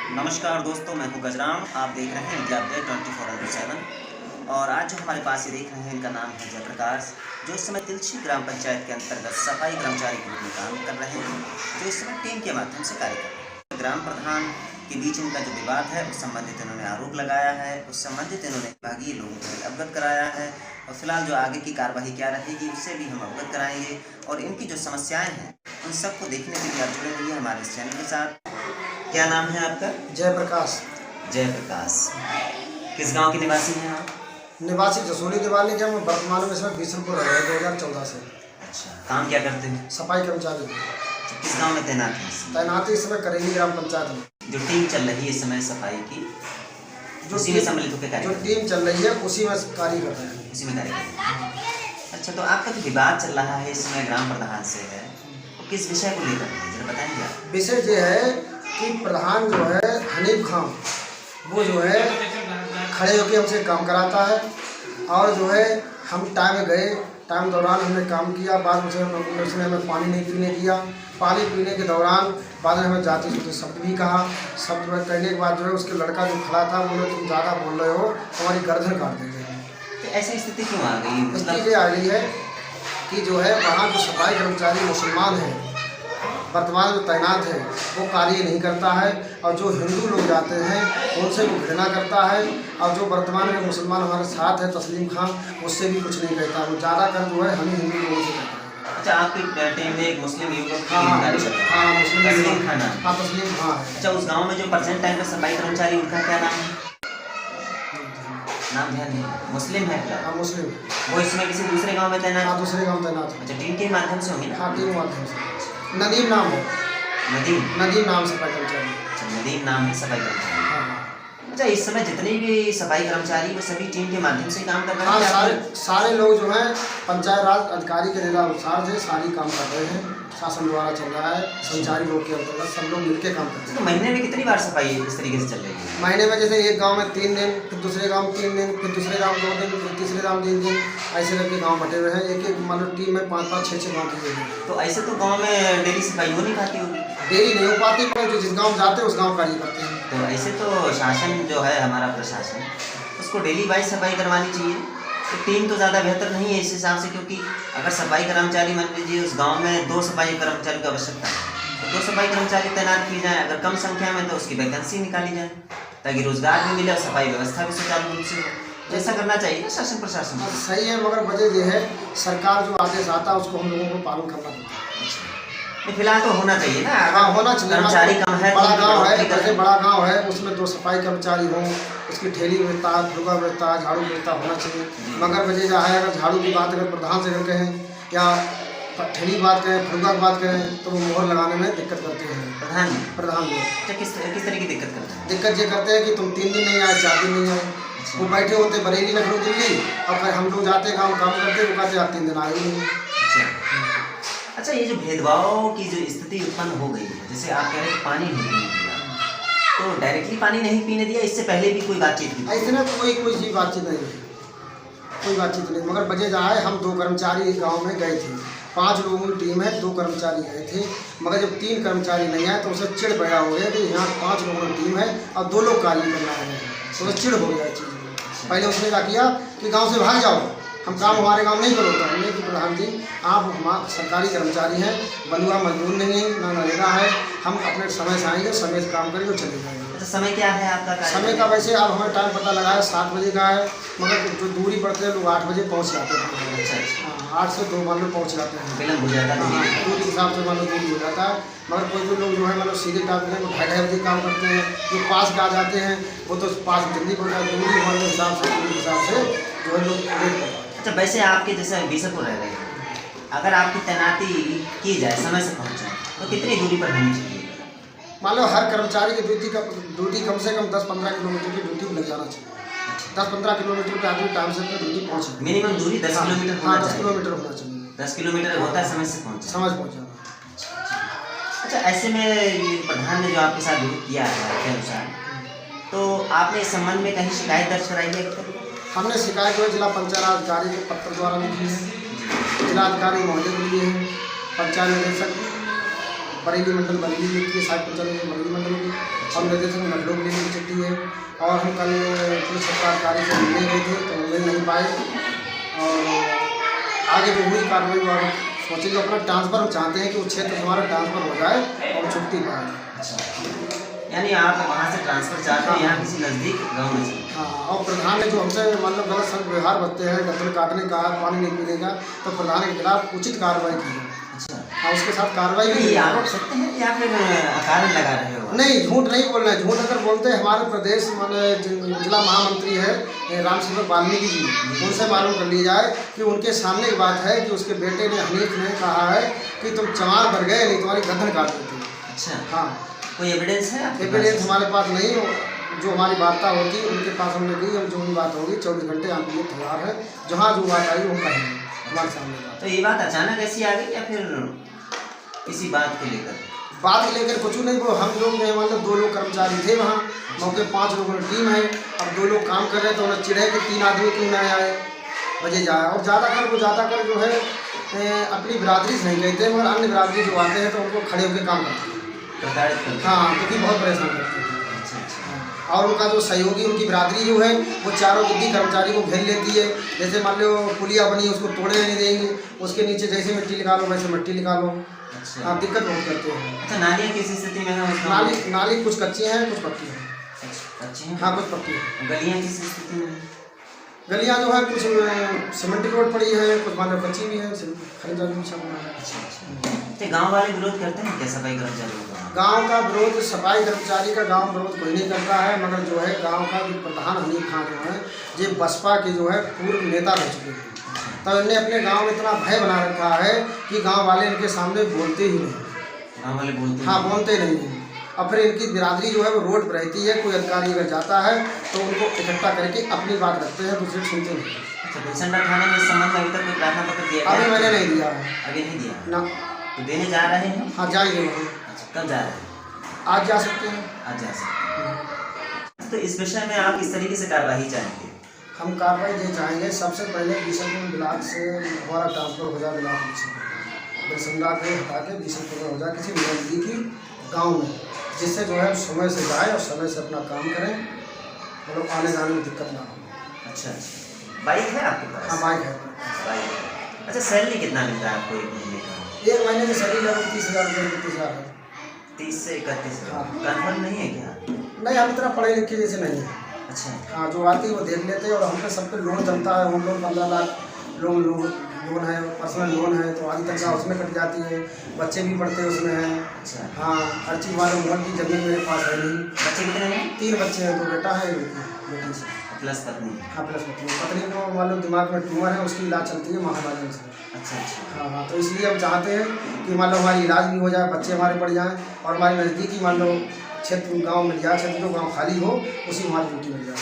नमस्कार दोस्तों, मैं हूं गजराम। आप देख रहे हैं इंडिया अपडेट 24/7 और आज जो हमारे पास ये देख रहे हैं इनका नाम है जयप्रकाश, जो इस समय तिलछी ग्राम पंचायत के अंतर्गत सफाई कर्मचारी के रूप में काम कर रहे हैं, जो इस समय टीम के माध्यम से कार्य कर रहे हैं। ग्राम प्रधान के बीच इनका जो विवाद है उस संबंधित इन्होंने आरोप लगाया है, उस संबंधित इन्होंने विभागीय लोगों को अवगत कराया है और फिलहाल जो आगे की कार्यवाही क्या रहेगी उससे भी हम अवगत कराएंगे और इनकी जो समस्याएं हैं उन सबको देखने के लिए आप जुड़े रहिए हमारे इस चैनल के साथ। क्या नाम है आपका? जयप्रकाश। जयप्रकाश, किस गांव के निवासी हैं आप? निवासी जसोली दिवाली के। हम वर्तमान में इसमें बीसलपुर रह रहे हैं 2014 से। अच्छा, काम क्या करते हैं? सफाई कर्मचारी। किस गांव में तैनात हैं? तैनाती इस समय करेली ग्राम पंचायत में। जो टीम चल रही है इस समय सफाई की, उसी में सम्मिलित होकर कार्य जो टीम चल रही है उसी में कार्य कर रहे हैं। उसी में कार्य कर रहे हैं। अच्छा, तो आपका जो विवाद चल रहा है इस समय ग्राम प्रधान से है, तो किस विषय को लेकर है, जरा बताएंगे आप? विषय ये है कि प्रधान जो है हनीफ खान, वो जो है खड़े होकर हमसे काम कराता है और जो है हम टाइम दौरान हमने काम किया। बाद में उसने हमें पानी नहीं पीने दिया। पानी पीने के दौरान बाद में हमें जाति सूती शब्द भी कहा। शब्द कहने के बाद जो है उसके लड़का जो खड़ा था बोले तुम ज़्यादा बोल रहे हो, हमारी गर्दन काट देंगे। तो ऐसी स्थिति क्यों आ गई? स्थिति ये आ गई है कि जो है वहाँ जो सफाई कर्मचारी मुसलमान हैं वर्तमान में तैनात है वो कार्य नहीं करता है और जो हिंदू लोग जाते हैं उनसे वो घृणा करता है और जो वर्तमान में मुसलमान हमारे साथ है तस्लीम खान, उससे भी कुछ नहीं कहता। वो ज़्यादातर जो है हम हिंदू लोगों से कहता है। अच्छा, आपकी टीम में एक मुस्लिम युवक हाँ मुस्लिम तस्लीम खान। हाँ तस्लीम खान है। अच्छा, उस गांव में जो प्रेजेंट टाइम पे सफाई कर्मचारी उनका क्या नाम है? नाम ध्यान नहीं। मुस्लिम है क्या? हाँ मुस्लिम। वो इसमें किसी दूसरे गांव में तैनात? हाँ दूसरे गाँव तैनात है। अच्छा, टीम के माध्यम से होंगे ना? हाँ टीम माध्यम से। नदीम नाम है। नदीम नाम सफाई कर्मचारी। अच्छा, नदीम नाम है सफाई कर्मचारी। हाँ। अच्छा, इस समय जितने भी सफाई कर्मचारी वो सभी टीम के माध्यम से काम कर रहे हाँ हैं? सारे लोग जो हैं पंचायत राज अधिकारी के निर्देशानुसार से सारी काम कर रहे हैं। शासन द्वारा चल रहा है, संचारी लोग के अंतर्गत सब लोग मिलकर काम करते हैं। तो महीने में कितनी बार सफाई इस तरीके से चल रही है? महीने में जैसे एक गांव में 3 दिन, फिर दूसरे गांव में 3 दिन, फिर दूसरे गांव में 2 दिन, फिर तीसरे गांव में 3 दिन, ऐसे करके गांव बटे हुए हैं। एक मान लो टीम में 5-5, 6-6 गाँव की है। तो ऐसे तो गाँव में डेली सफाई हो नहीं पाती होगी? डेली नहीं हो पाती, पर जो जिस गाँव जाते हैं उस गाँव कार्य करते हैं। तो ऐसे तो शासन जो है हमारा प्रशासन उसको डेली वाइज सफाई करवानी चाहिए। तो टीम तो ज़्यादा बेहतर नहीं है इस हिसाब से, क्योंकि अगर सफाई कर्मचारी मान लीजिए उस गांव में 2 सफाई कर्मचारी की आवश्यकता है तो 2 सफाई कर्मचारी तैनात किए जाएँ। अगर कम संख्या में तो उसकी वैकेंसी निकाली जाए ताकि रोजगार भी मिले और सफाई व्यवस्था भी सुचारू रूप से हो। जैसा करना चाहिए ना शासन प्रशासन। सही है, मगर वजह यह है सरकार जो आदेश आता है उसको हम लोगों को पालन करना पड़ता है। फिलहाल तो होना चाहिए ना। हाँ होना चाहिए। कर्मचारी कम है, बड़ा गांव है, जैसे बड़ा गांव है उसमें 2 सफाई कर्मचारी हों, उसकी ठेली बेचता, फुगा बेचता, झाड़ू बेचता होना चाहिए। मगर वजह यह है अगर झाड़ू की बात अगर प्रधान से कहें या ठेली की बात करें, फुगा की बात करें तो वो मोहर लगाने में दिक्कत करते हैं। प्रधान लोग किस तरह की दिक्कत करते हैं? दिक्कत ये करते हैं कि तुम 3 दिन नहीं आए, 4 दिन नहीं आए। वो बैठे होते बरेली, लखनऊ, दिल्ली और फिर हम लोग जाते काम करते वो कहते आप 3 दिन आए ही नहीं। अच्छा, ये जो भेदभाव की जो स्थिति उत्पन्न हो गई है, जैसे आप कह रहे हैं पानी नहीं पीने दिया, तो डायरेक्टली पानी नहीं पीने दिया, इससे पहले भी कोई बातचीत की? ऐसे ना कोई चीज़ बातचीत नहीं है, कोई बातचीत नहीं। मगर वजह यह है हम 2 कर्मचारी गांव में गए थे, 5 लोगों की टीम है, 2 कर्मचारी गए थे। मगर जब 3 कर्मचारी नहीं आए तो उसे चिड़ पैदा हो गया कि यहाँ 5 लोगों की टीम है और 2 लोग कार्य करना है, तो उसे चिड़ हो गया चीज़। पहले उसने क्या किया कि गाँव से भाग जाओ, हम काम हमारे गांव नहीं करोगे। हमने कि प्रधान जी आप हमारे सरकारी कर्मचारी हैं, बंधुआ मजदूर नहीं है, ना नरेगा है, हम अपने समय से आएंगे, समय से काम करेंगे, चले जाएंगे। अच्छा, समय क्या है आपका? समय का वैसे अब हमें टाइम पता लगा है 7 बजे का है, मगर जो दूरी पड़ते हैं लोग 8 बजे पहुँच जाते हैं। अच्छा, 8 से 2 मान लो पहुँच जाते हैं, विलम्ब हो जाता है। दूरी के हिसाब से मान लो दूरी हो जाता है। मगर कोई लोग जो है मतलब सीधे टाइम में 2:30 बजे काम करते हैं, जो पास में आ जाते हैं वो तो पास जल्दी पहुँचा, दूरी मान लो हिसाब से जो है लोग लेट करते हैं। अच्छा, वैसे आपके जैसे बीसलपुर रह रहे हैं, अगर आपकी तैनाती की जाए समय से पहुँच जाए तो कितनी दूरी पर होनी चाहिए? मान लो हर कर्मचारी की ड्यूटी कम से कम 10-15 किलोमीटर की ड्यूटी लग जाना चाहिए। 10-15 किलोमीटर पे आदमी टाइम से अपनी ड्यूटी पहुँचे। मिनिमम दूरी 10 किलोमीटर? हाँ 10 किलोमीटर होना चाहिए। 10 किलोमीटर होता है समय से पहुँच जाना। अच्छा, ऐसे में ये प्रधान ने जो आपके साथ विरोध किया है के अनुसार, तो आपने इस संबंध में कहीं शिकायत दर्ज कराई है? हमने शिकायत जो है जिला पंचायत अधिकारी के पत्र द्वारा लिखी है, जिला अधिकारी महोदय के लिए है, पंचायत निदेशक बरेली मंडल बरेली में की 60-95 बरेली मंडल की, और निर्देशक लखनऊ में की चिट्ठी है। और हम कल पुलिस सत्ताधिकारी से मिलने गए थे तो मिल नहीं पाए, और आगे जो हुई कार्रवाई और सोचे जो अपना ट्रांसफ़र हम चाहते हैं कि उस क्षेत्र से हमारा ट्रांसफ़र हो जाए और छुट्टी पाए। अच्छा, यानी आप वहाँ से ट्रांसफ़र चाहते हैं यहाँ किसी नज़दीक गाँव में से? हाँ, और प्रधान ने जो हमसे मतलब गलत सलत व्यवहार बरते हैं, गर्दन काटने का, पानी नहीं पीने का, तो प्रधान के खिलाफ उचित कार्रवाई की है। अच्छा, हाँ, उसके साथ कार्रवाई भी ये की। आरोप सत्य है या फिर कारण लगा रहे हो? नहीं, झूठ नहीं बोल रहे हैं। झूठ अगर बोलते हैं हमारे प्रदेश माने जिला महामंत्री है रामसेवक वाल्मीकि जी, उनसे मालूम कर लिया जाए कि उनके सामने की बात है कि उसके बेटे ने हनीफ ने कहा है कि तुम चमार भर गए, नहीं तुम्हारी गर्दन काट देती। अच्छा, हाँ, कोई एविडेंस है आपके पास? एविडेंस हमारे पास नहीं हो, जो हमारी वार्ता होती उनके पास हमने दी, हम जो भी बात होगी 24 घंटे हम लिए तैयार है, जहाँ जो बात आई वो कहेंगे हमारे सामने बात। तो ये बात अचानक ऐसी आ गई या फिर किसी बात को लेकर? बात को लेकर कुछ नहीं, वो हम लोग में मतलब 2 लोग कर्मचारी थे वहाँ मौके, 5 लोगों की टीम है। अब 2 लोग काम कर रहे थे, उन्हें चिढ़े कि 3 आदमी क्यों ना आए बजे जाए, और ज़्यादातर जो है अपनी बिरादरी से नहीं कहते, मगर अन्य बिरादरी जो आते हैं तो उनको खड़े होकर काम करते हैं। प्रताड़ित करते? हाँ, क्योंकि बहुत परेशान करते हैं। अच्छा अच्छा, और उनका जो सहयोगी, उनकी बिरादरी जो है वो चारों गिद्दी कर्मचारी को घेर लेती है। जैसे मान लो पुलिया बनी, उसको तोड़ने नहीं देंगे, उसके नीचे जैसे मिट्टी निकालो वैसे मिट्टी निकालो। अच्छा। हाँ, दिक्कत बहुत करते हैं। अच्छा, नालियाँ किस स्थिति में है उस गाँव में? नाली कुछ कच्ची हैं, कुछ पक्की हैं। अच्छी हैं? हाँ, कुछ पक्की हैं। गलियाँ किस स्थिति में है? गलियाँ जो है कुछ सीमेंटी रोड पड़ी है, कुछ मान लो कच्ची भी है, खनिजा भी सब बना है। अच्छा अच्छा, तो गाँव वाले विरोध करते हैं क्या सफाई कर्मचारियों का? गांव का विरोध, सफाई कर्मचारी का गांव विरोध कोई नहीं करता है, मगर जो है गांव का जो प्रधान हनीफ खान जो है, ये बसपा के जो है पूर्व नेता रह चुके हैं। तो इन्हें अपने गांव में इतना भय बना रखा है कि गांव वाले इनके सामने बोलते ही नहीं। गाँव वाले बोलते हैं? हाँ, बोलते नहीं हैं। और फिर इनकी बिरादरी जो है वो रोड पर रहती है, कोई अधिकारी अगर जाता है तो उनको इकट्ठा करके अपनी बात रखते हैं, दूसरे सुनते नहीं। अच्छा, गुलशंडा थाने में इस संबंध में अभी तक कोई प्रार्थना पत्र दिया गया? अभी मैंने नहीं दिया है। अभी नहीं दिया ना। तो देने जा रहे हैं? हाँ, जाएंगे वहाँ। अच्छा, कब जा रहे हैं? आज जा सकते हैं। आज जा सकते हैं। तो इस विषय में आप किस तरीके से कार्रवाई चाहेंगे? हम कार्रवाई ये चाहेंगे, सबसे पहले बिशनपुर ब्लॉक से हमारा ट्रांसफर हो जाए ब्लॉक बिशनपुर के हटा के बिशनपुर में हो जाए किसी नज़दीकी गांव में, जिससे जो है समय से जाए और समय से अपना काम करें, मतलब आने जाने में दिक्कत ना हो। अच्छा अच्छा, बाइक है आपके पास? हाँ, बाइक है। बाइक है। अच्छा, सैलरी कितना मिलता है आपको एक महीने का? 1 महीने की सैलरी लगभग 30,000 रुपये 31,000 है। 30 से 31? हाँ। कन्फर्म नहीं है क्या? नहीं, हम इतना पढ़े लिखे जैसे नहीं है। अच्छा। हाँ, जो आती है वो देख लेते हैं, और हम पे सब पे लोन चलता है, होम लोन 15 लाख लोन है, पर्सनल लोन है, तो आगे तक का उसमें कट जाती है, बच्चे भी पढ़ते हैं उसमें हैं। अच्छा। हाँ, हर चीज़ वाले मोहन की ज़मीन मेरे पास है नहीं। बच्चे कितने हैं? 3 बच्चे हैं, 2 बेटा है, 1 बेटी से। प्लस पत्नी? हाँ, प्लस पत्नी को मान लो दिमाग में ट्यूमर है, उसकी इलाज चलती है महाराजन से। अच्छा अच्छा। हाँ हाँ, तो इसलिए हम चाहते हैं कि मान लो हमारी इलाज भी हो जाए, बच्चे हमारे पढ़ जाएँ, और हमारे नज़दीकी मान लो क्षेत्र गाँव मिल जाए, क्षेत्र जो गाँव खाली हो उसी में हमारी ड्यूटी मिल जाए।